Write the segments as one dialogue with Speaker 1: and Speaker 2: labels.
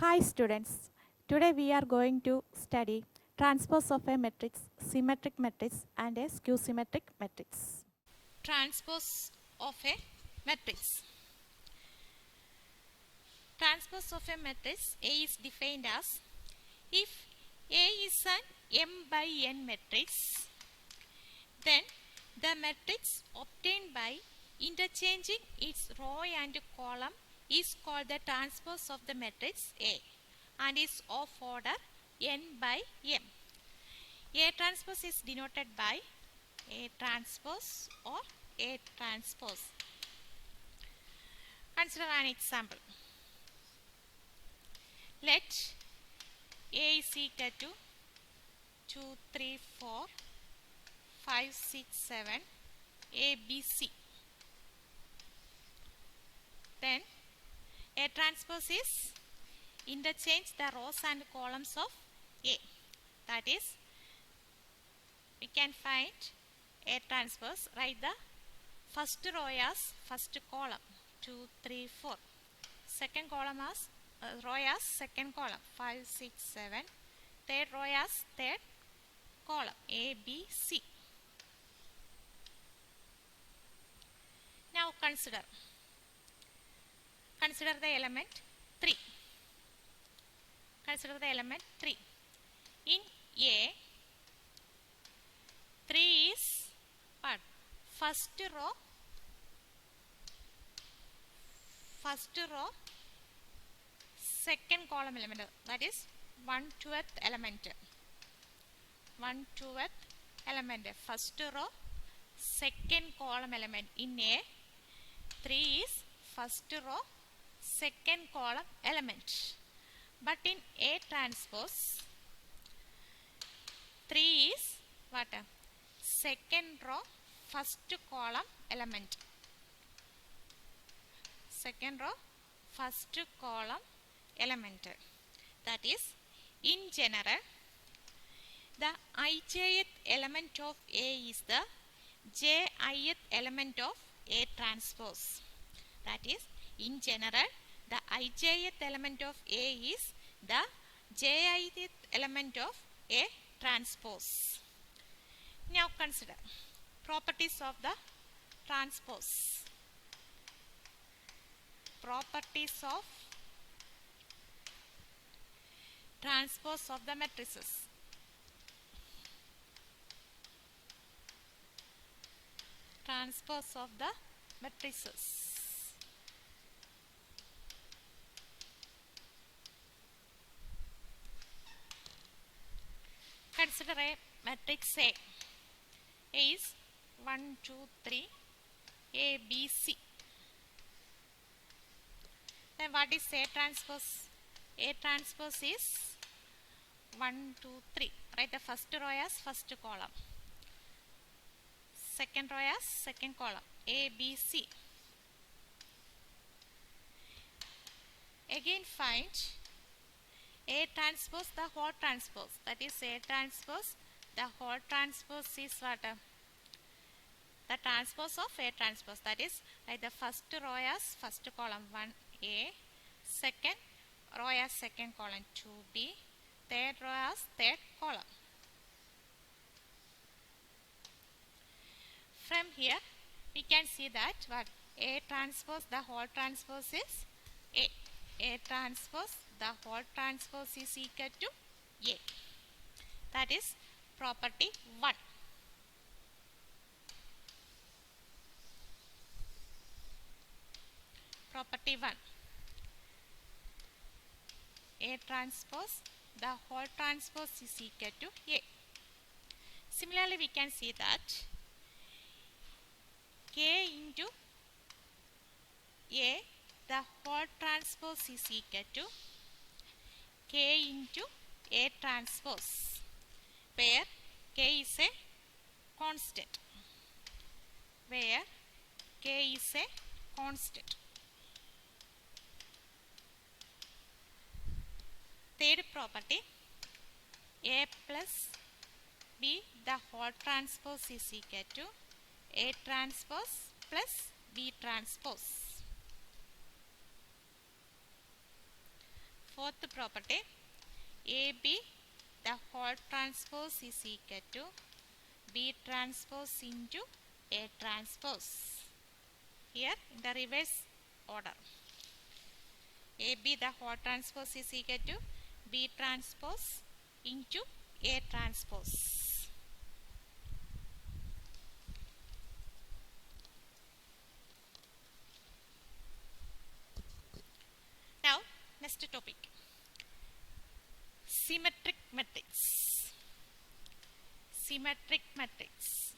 Speaker 1: Hi students, today we are going to study transpose of a matrix, symmetric matrix and a skew symmetric matrix.
Speaker 2: Transpose of a matrix. Transpose of a matrix A is defined as if A is an m by n matrix, then the matrix obtained by interchanging its row and column is called the transpose of the matrix A and is of order n by m. A transpose is denoted by A transpose or A transpose. Consider an example. Let A is equal to 2, 3, 4, 5, 6, 7, A, B, C. Then A transpose is interchange the rows and columns of A. That is, we can find A transpose, write the first row as first column 2, 3, 4. Second column as row as second column 5, 6, 7. Third row as third column A, B, C. Now consider the element 3. Consider the element 3. In A, 3 is what? First row, second column element. That is 1/2th element. 1/2th element. First row, second column element. In A, 3 is first row, second column element. But in A transpose, 3 is what? Second row, first column element. Second row, first column element. That is, in general, the ijth element of A is the jith element of A transpose. That is, in general, the ijth element of A is the jith element of A transpose. Now consider properties of the transpose. Properties of transpose of the matrices. Transpose of the matrices. Consider a matrix A. A is 1, 2, 3, A, B, C. Then what is A transpose? A transpose is 1, 2, 3. Write the first row as first column. Second row as second column. A, B, C. Again find A transpose the whole transpose. That is A transpose. The whole transpose is what? The transpose of A transpose. That is, write the first row as first column 1A. Second row as second column 2B. Third row as third column. From here, we can see that what A transpose, the whole transpose is A. A transpose, the whole transpose is equal to A. That is property 1. Property 1. A transpose, the whole transpose is equal to A. Similarly, we can see that K into A, the whole transpose is equal to K into A transpose, where K is a constant. Where K is a constant. Third property, A plus B, the whole transpose is equal to A transpose plus B transpose. Fourth property, AB the whole transpose is equal to B transpose into A transpose. Here in the reverse order. AB the whole transpose is equal to B transpose into A transpose. Now, next topic. Symmetric matrix. Symmetric matrix.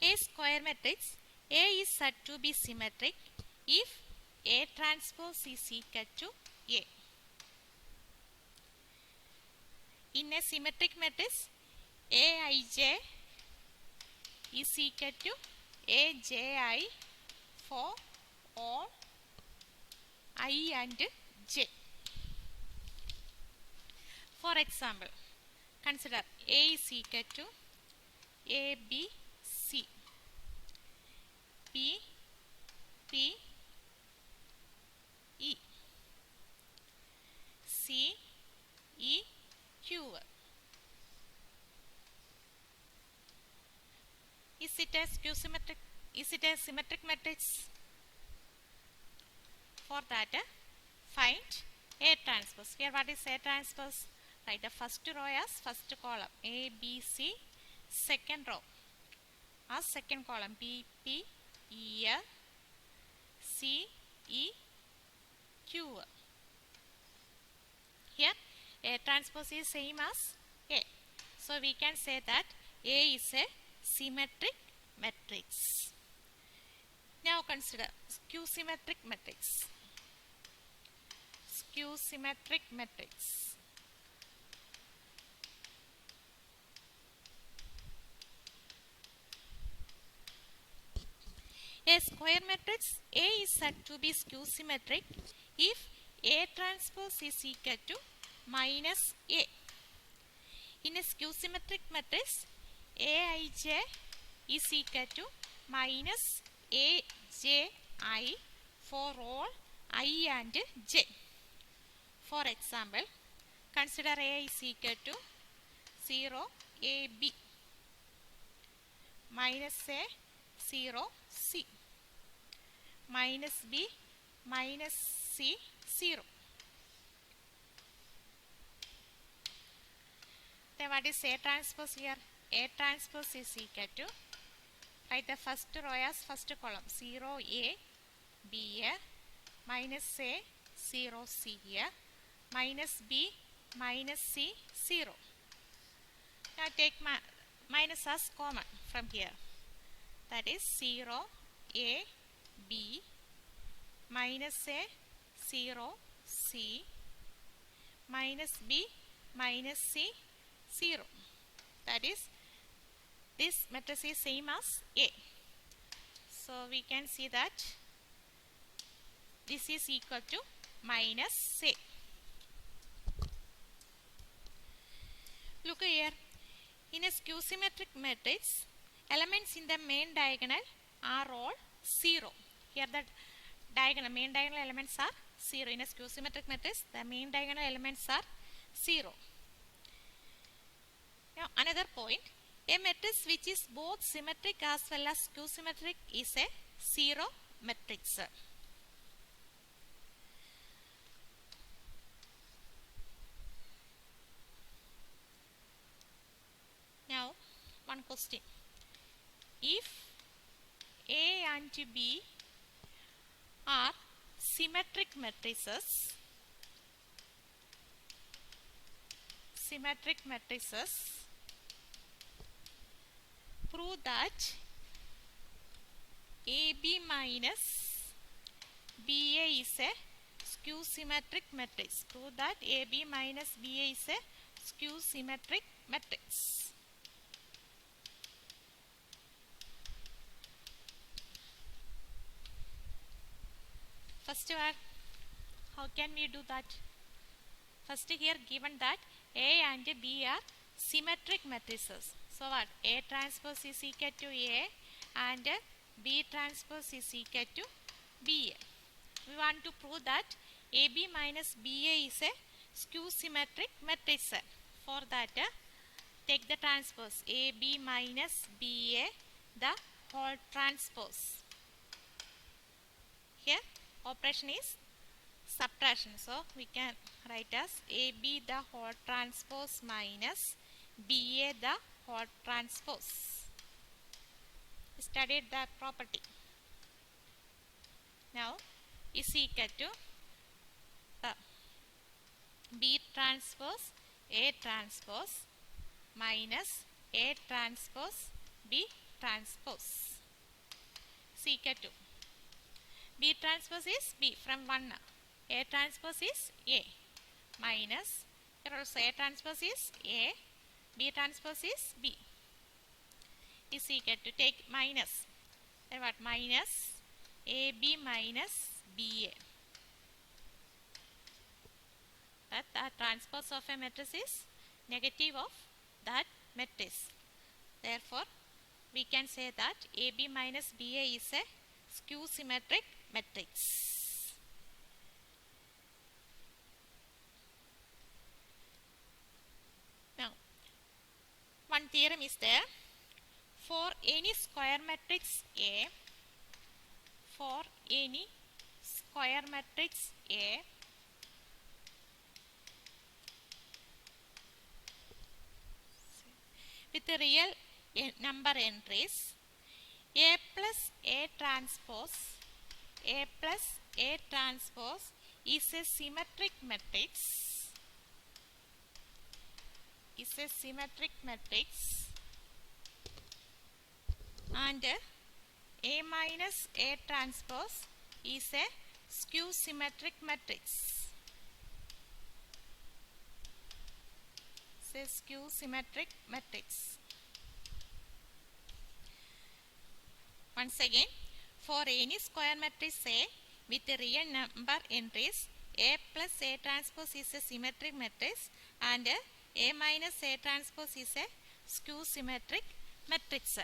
Speaker 2: A square matrix A is said to be symmetric if A transpose is equal to A. In a symmetric matrix, Aij is equal to Aji for all I and j. For example, consider A is equal to ABC, P, P, E, C, E, Q. Is it a skew symmetric? Is it a symmetric matrix? For that, find A transpose. Here, what is A transpose? Write the first row as first column. A, B, C. Second row as second column. B, P, E, C, E, Q. Here, A transpose is same as A. So, we can say that A is a symmetric matrix. Now, consider skew symmetric matrix. Skew symmetric matrix. A square matrix A is said to be skew symmetric if A transpose is equal to minus A. In a skew symmetric matrix, Aij is equal to minus Aj for all I and j. For example, consider A is equal to 0 AB minus A 0 C minus B minus C 0. Then what is A transpose here? A transpose is equal to, write the first row as first column, 0 A B minus A 0 C minus B minus C 0. Now take minus as common from here. That is 0 A B minus A 0 C minus B minus C 0. That is, this matrix is same as A. So we can see that this is equal to minus A. Look here. In a skew symmetric matrix, elements in the main diagonal are all 0. Here the main diagonal elements are 0. In a skew symmetric matrix, the main diagonal elements are 0. Now another point, a matrix which is both symmetric as well as skew symmetric is a zero matrix. Now one question. If A and B are symmetric matrices, prove that AB minus BA is a skew symmetric matrix. Prove that AB minus BA is a skew symmetric matrix. First one, how can we do that? First here given that A and B are symmetric matrices. So what? A transpose is equal to A and B transpose is equal to BA. We want to prove that AB minus BA is a skew symmetric matrix. For that, take the transpose AB minus BA, the whole transpose. Here operation is subtraction, so we can write as AB the whole transpose minus BA the whole transpose. We studied that property. Now is equal to the B transpose A transpose minus A transpose B transpose is equal to B transpose is B from 1. A transpose is A minus, here also A transpose is A, B transpose is B is equal to, take minus, then what, minus AB minus BA. That the transpose of a matrix is negative of that matrix. Therefore, we can say that AB minus BA is a skew symmetric matrix. Now, one theorem is there. For any square matrix A, for any square matrix A, with a real number entries, A plus A transpose is a symmetric matrix, and A minus A transpose is a skew symmetric matrix. Once again, for any square matrix A with a real number entries, A plus A transpose is a symmetric matrix and A minus A transpose is a skew symmetric matrix.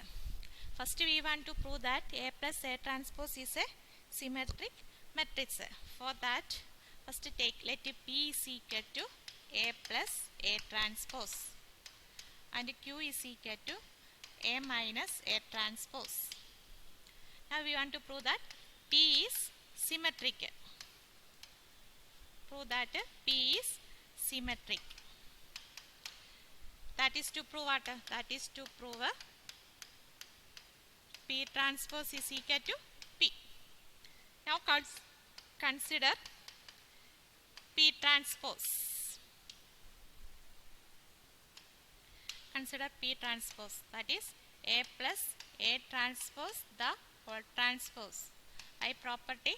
Speaker 2: First we want to prove that A plus A transpose is a symmetric matrix. For that, first let P is equal to A plus A transpose and Q is equal to A minus A transpose. Now we want to prove that P is symmetric. Prove that P is symmetric. That is to prove what? That is to prove P transpose is equal to P. Now consider P transpose. Consider P transpose, that is A plus A transpose the whole transpose. I property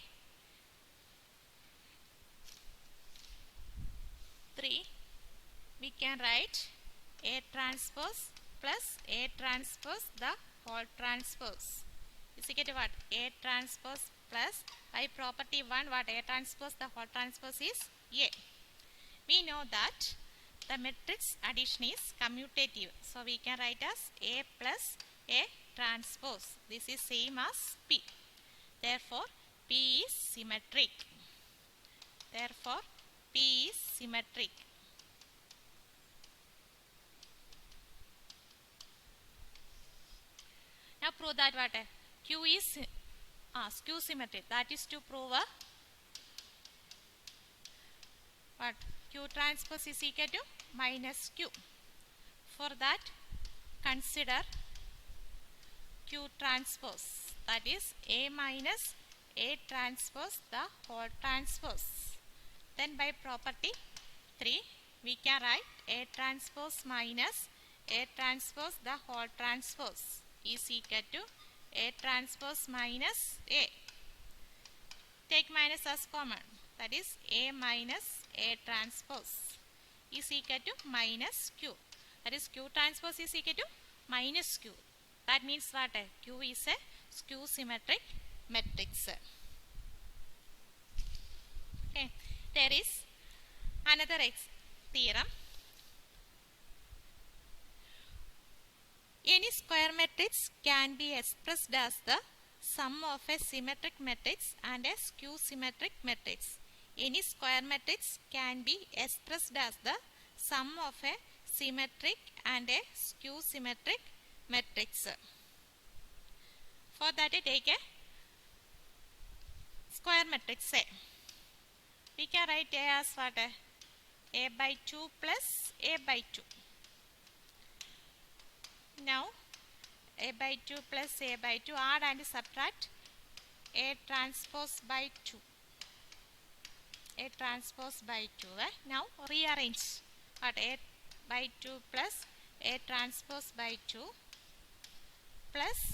Speaker 2: 3, we can write A transpose plus A transpose the whole transpose is equal to what? A transpose plus I property 1, what? A transpose the whole transpose is A. We know that the matrix addition is commutative, so we can write as A plus A transpose. This is same as P. Therefore, P is symmetric. Therefore, P is symmetric. Now prove that what? Q is skew symmetric. That is to prove what? Q transpose is equal to minus Q. For that, consider Q transpose, that is A minus A transpose the whole transpose. Then by property 3, we can write A transpose minus A transpose the whole transpose is equal to A transpose minus A. Take minus as common, that is A minus A transpose is equal to minus Q. That is Q transpose is equal to minus Q. That means what? Q is a skew symmetric matrix. Okay. There is another theorem. Any square matrix can be expressed as the sum of a symmetric matrix and a skew symmetric matrix. Any square matrix can be expressed as the sum of a symmetric and a skew symmetric matrix. For that, take a square matrix A. We can write A as what? A by 2 plus A by 2. Now, A by 2 plus A by 2, add and subtract A transpose by 2. A transpose by 2. Now, rearrange. What? A by 2 plus A transpose by 2 plus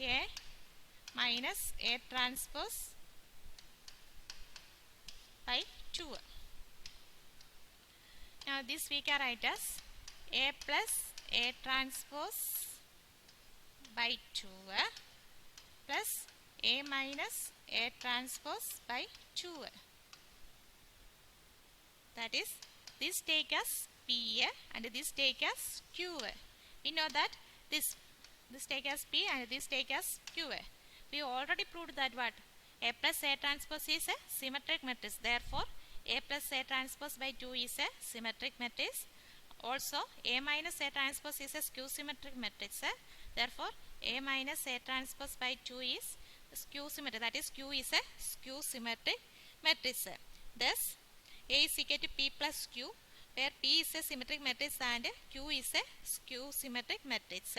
Speaker 2: A minus A transpose by 2. Now, this we can write as A plus A transpose by 2 plus A minus A transpose by 2. That is, this take as P and this take as Q. We know that this take as P and this take as Q. We already proved that what? A plus A transpose is a symmetric matrix. Therefore, A plus A transpose by 2 is a symmetric matrix. Also, A minus A transpose is a skew symmetric matrix. Therefore, A minus A transpose by 2 is skew symmetric. That is, Q is a skew symmetric matrix. Thus, A is equal to P plus Q, where P is a symmetric matrix and Q is a skew symmetric matrix.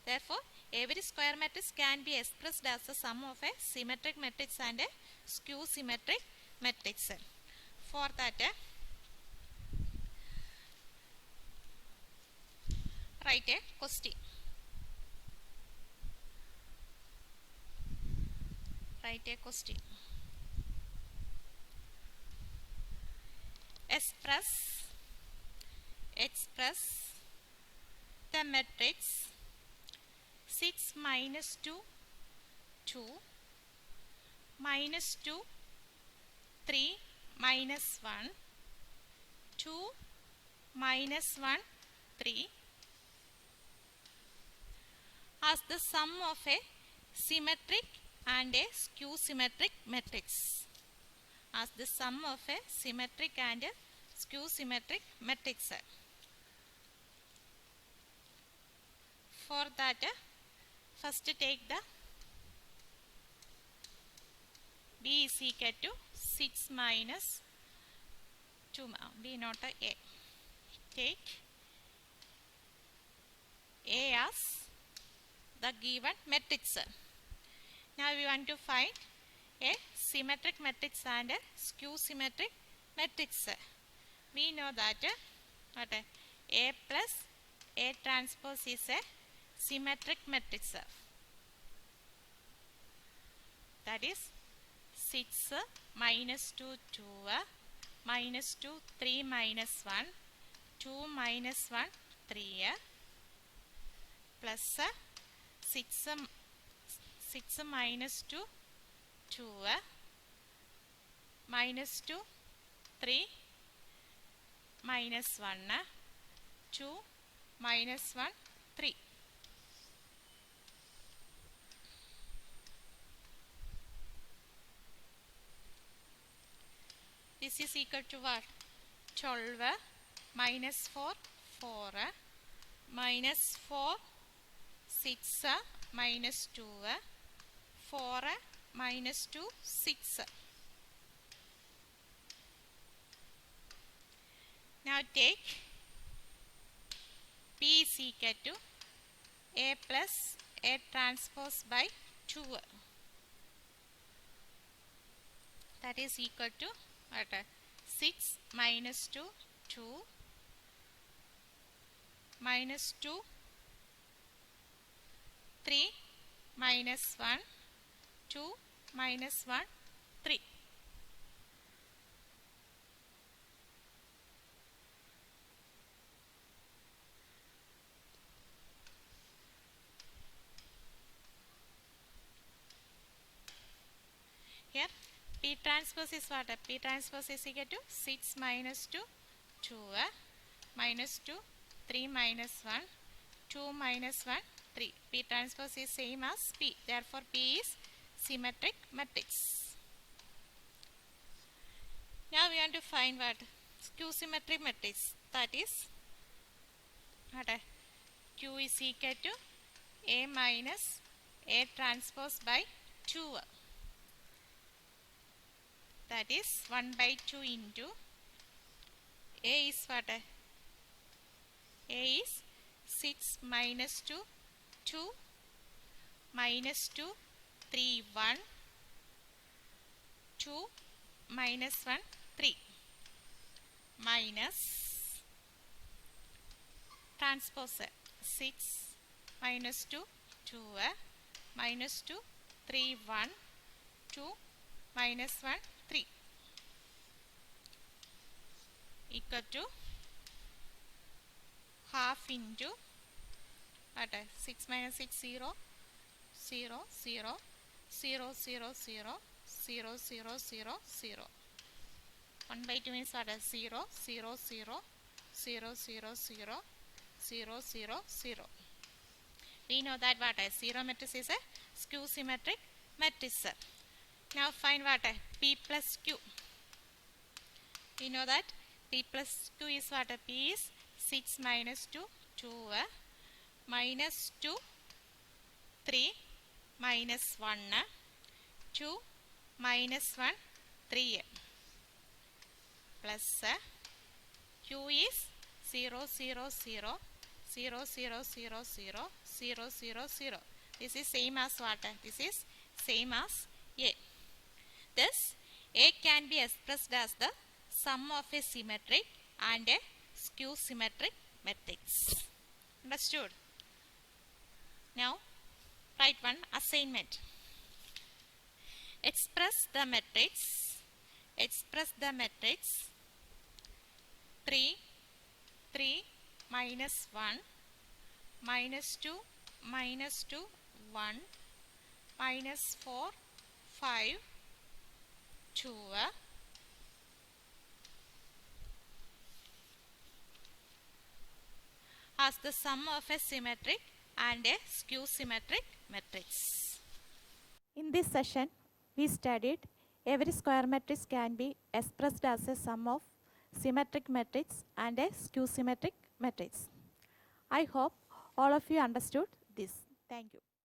Speaker 2: Therefore, every square matrix can be expressed as the sum of a symmetric matrix and a skew symmetric matrix. For that, write a question. Write a question. Express the matrix 6 minus 2, 2, minus 2, 3, minus 1, 2, minus 1, 3 as the sum of a symmetric and a skew symmetric matrix. As the sum of a symmetric and a skew symmetric matrix. For that, first take the B is equal to 6 minus 2, B not a. Take A as the given matrix. Now we want to find a symmetric matrix and a skew symmetric matrix. We know that what A plus A transpose is a symmetric matrix. That is 6 minus 2, 2, minus 2, 3 minus 1, 2 minus 1, 3, plus 6 minus 2, 2, minus 2, 3, minus 1, 2, minus 1, 3. This is equal to what? 12 minus 4, 4, minus 4, 6 minus 2, 4 minus 2, 6. Now take P is equal to A plus A transpose by 2. That is equal to what? 6 minus 2, 2, minus 2, 3 minus 1, 2 minus 1, 3. Here P transpose is what? P transpose is equal to 6 minus 2, 2, minus 2, 3 minus 1, 2 minus 1, 3. P transpose is same as P. Therefore, P is symmetric matrix. Now we want to find what? Q symmetric matrix. That is what? Q is equal to A minus A transpose by 2. That is 1 by 2 into A is what? A is 6 minus 2, 2 minus 2, 3, 1, 2 minus 1, 3 minus transpose 6 minus 2, 2 minus 2, 3, 1, 2 minus 1, 3 equal to half into what? 6 minus 6, 0, 0, 0, 0, 0, 0, 0, 0, 0, 0. 1 by 2 means what? 0, 0, 0, 0, 0, 0, 0, 0, 0. We know that what? 0 matrix is a skew symmetric matrix. Now find what? P plus Q. We know that P plus Q is what? P is 6 minus 2, 2 minus 2, 3 minus 1, 2 minus 1, 3 plus Q is 0, 0, 0, 0, 0, 0, 0, 0, 0, 0. This is same as what? This is same as A. Thus, A can be expressed as the sum of a symmetric and a skew symmetric matrix. Understood? Now, write one assignment. Express the matrix 3, 3, minus 1, minus 2, minus 2, 1, minus 4, 5, 2, as the sum of a symmetric and a skew symmetric matrix.
Speaker 1: In this session, we studied every square matrix can be expressed as a sum of symmetric matrix and a skew symmetric matrix. I hope all of you understood this. Thank you.